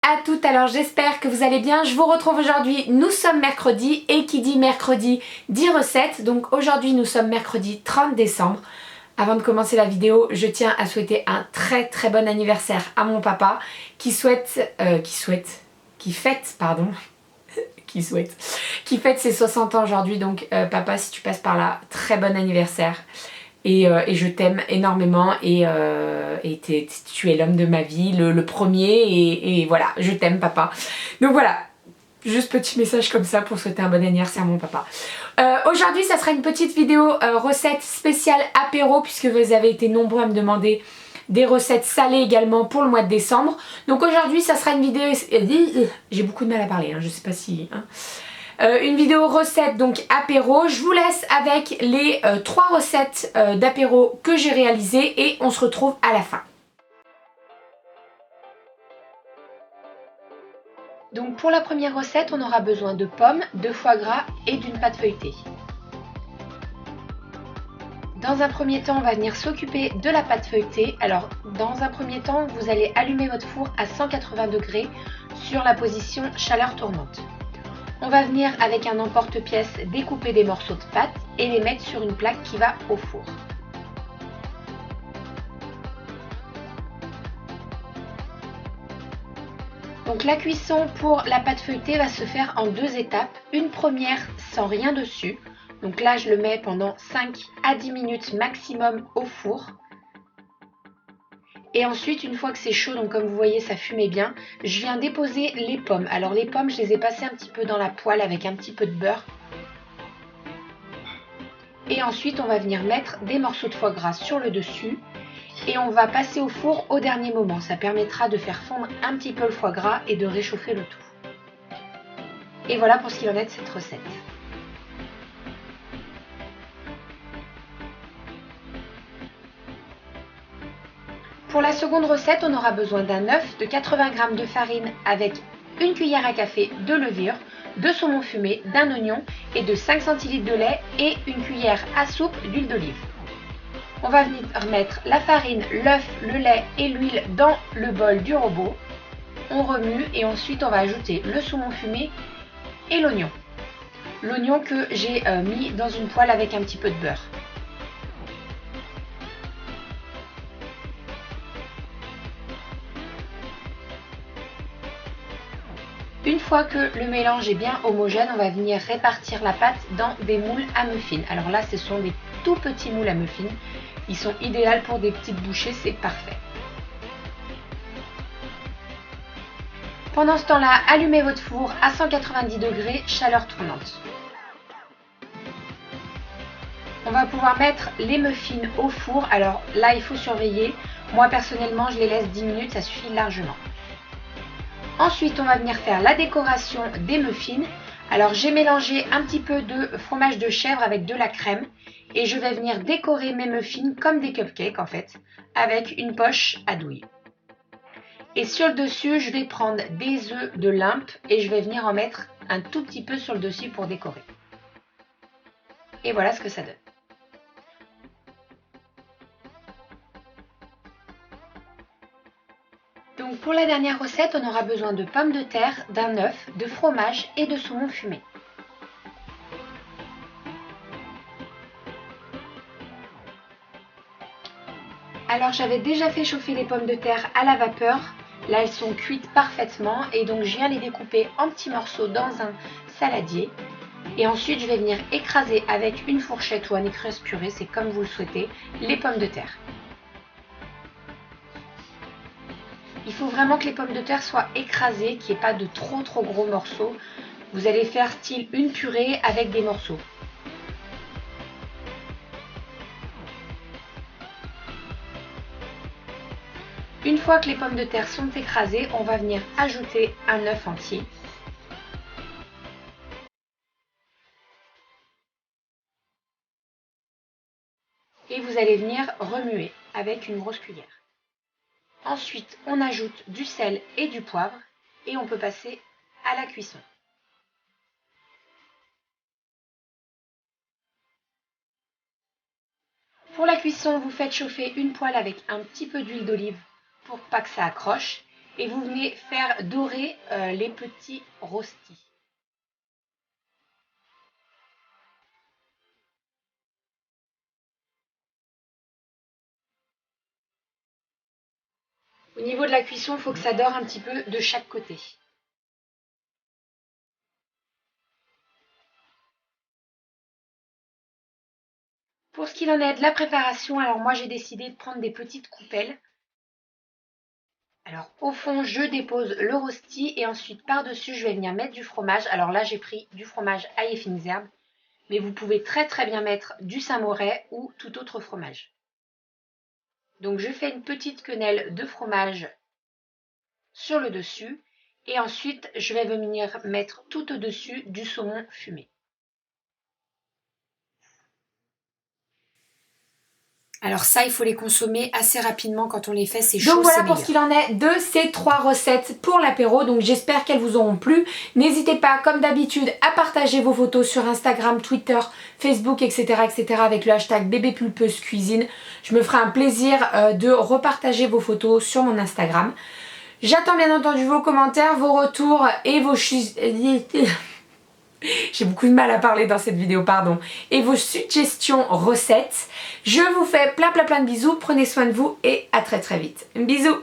à toutes, alors j'espère que vous allez bien. Je vous retrouve aujourd'hui, nous sommes mercredi et qui dit mercredi dit recette. Donc aujourd'hui nous sommes mercredi 30 décembre. Avant de commencer la vidéo, je tiens à souhaiter un très bon anniversaire à mon papa qui fête ses 60 ans aujourd'hui. Donc papa, si tu passes par là, très bon anniversaire. Et je t'aime énormément et tu es l'homme de ma vie, le premier et voilà, je t'aime papa. Donc voilà, juste petit message comme ça pour souhaiter un bon anniversaire à mon papa. Aujourd'hui ça sera une petite vidéo recette spéciale apéro puisque vous avez été nombreux à me demander des recettes salées également pour le mois de décembre. Donc aujourd'hui ça sera une vidéo... J'ai beaucoup de mal à parler, hein, je sais pas si... une vidéo recette donc apéro. Je vous laisse avec les 3 recettes d'apéro que j'ai réalisées et on se retrouve à la fin. Donc pour la première recette, on aura besoin de pommes, de foie gras et d'une pâte feuilletée. Dans un premier temps, on va venir s'occuper de la pâte feuilletée. Alors dans un premier temps, vous allez allumer votre four à 180 degrés sur la position chaleur tournante. On va venir avec un emporte-pièce découper des morceaux de pâte et les mettre sur une plaque qui va au four. Donc la cuisson pour la pâte feuilletée va se faire en 2 étapes. Une première sans rien dessus. Donc là je le mets pendant 5 à 10 minutes maximum au four. Et ensuite, une fois que c'est chaud, donc comme vous voyez ça fumait bien, je viens déposer les pommes. Alors les pommes, je les ai passées un petit peu dans la poêle avec un petit peu de beurre. Et ensuite, on va venir mettre des morceaux de foie gras sur le dessus. Et on va passer au four au dernier moment. Ça permettra de faire fondre un petit peu le foie gras et de réchauffer le tout. Et voilà pour ce qu'il en est de cette recette. Pour la seconde recette, on aura besoin d'un œuf, de 80 g de farine avec une cuillère à café de levure, de saumon fumé, d'un oignon et de 5 cl de lait et une cuillère à soupe d'huile d'olive. On va venir mettre la farine, l'œuf, le lait et l'huile dans le bol du robot. On remue et ensuite on va ajouter le saumon fumé et l'oignon. L'oignon que j'ai mis dans une poêle avec un petit peu de beurre. Une fois que le mélange est bien homogène, on va venir répartir la pâte dans des moules à muffins. Alors là, ce sont des tout petits moules à muffins. Ils sont idéaux pour des petites bouchées, c'est parfait. Pendant ce temps-là, allumez votre four à 190 degrés, chaleur tournante. On va pouvoir mettre les muffins au four. Alors là, il faut surveiller. Moi, personnellement, je les laisse 10 minutes, ça suffit largement. Ensuite, on va venir faire la décoration des muffins. Alors, j'ai mélangé un petit peu de fromage de chèvre avec de la crème. Et je vais venir décorer mes muffins comme des cupcakes en fait, avec une poche à douille. Et sur le dessus, je vais prendre des œufs de limpe et je vais venir en mettre un tout petit peu sur le dessus pour décorer. Et voilà ce que ça donne. Donc pour la dernière recette, on aura besoin de pommes de terre, d'un œuf, de fromage et de saumon fumé. Alors j'avais déjà fait chauffer les pommes de terre à la vapeur. Là elles sont cuites parfaitement et donc je viens les découper en petits morceaux dans un saladier. Et ensuite je vais venir écraser avec une fourchette ou un écrase purée, c'est comme vous le souhaitez, les pommes de terre. Il faut vraiment que les pommes de terre soient écrasées, qu'il n'y ait pas de trop gros morceaux. Vous allez faire style une purée avec des morceaux. Une fois que les pommes de terre sont écrasées, on va venir ajouter un œuf entier. Et vous allez venir remuer avec une grosse cuillère. Ensuite, on ajoute du sel et du poivre et on peut passer à la cuisson. Pour la cuisson, vous faites chauffer une poêle avec un petit peu d'huile d'olive pour pas que ça accroche. et vous venez faire dorer les petits rostis. Au niveau de la cuisson, il faut que ça dore un petit peu de chaque côté. Pour ce qu'il en est de la préparation, alors moi j'ai décidé de prendre des petites coupelles. Alors au fond, je dépose le rosti et ensuite par-dessus, je vais venir mettre du fromage. Alors là, j'ai pris du fromage ail et fines herbes, mais vous pouvez très bien mettre du saint-moré ou tout autre fromage. Donc je fais une petite quenelle de fromage sur le dessus et ensuite je vais venir mettre tout au-dessus du saumon fumé. Alors ça, il faut les consommer assez rapidement quand on les fait, c'est chaud. Donc voilà pour ce qu'il en est de ces 3 recettes pour l'apéro. Donc j'espère qu'elles vous auront plu. N'hésitez pas, comme d'habitude, à partager vos photos sur Instagram, Twitter, Facebook, etc. avec le hashtag bébépulpeuse-cuisine. Je me ferai un plaisir de repartager vos photos sur mon Instagram. J'attends bien entendu vos commentaires, vos retours et vos... J'ai beaucoup de mal à parler dans cette vidéo, pardon. Et vos suggestions recettes. Je vous fais plein de bisous. Prenez soin de vous et à très vite. Bisous.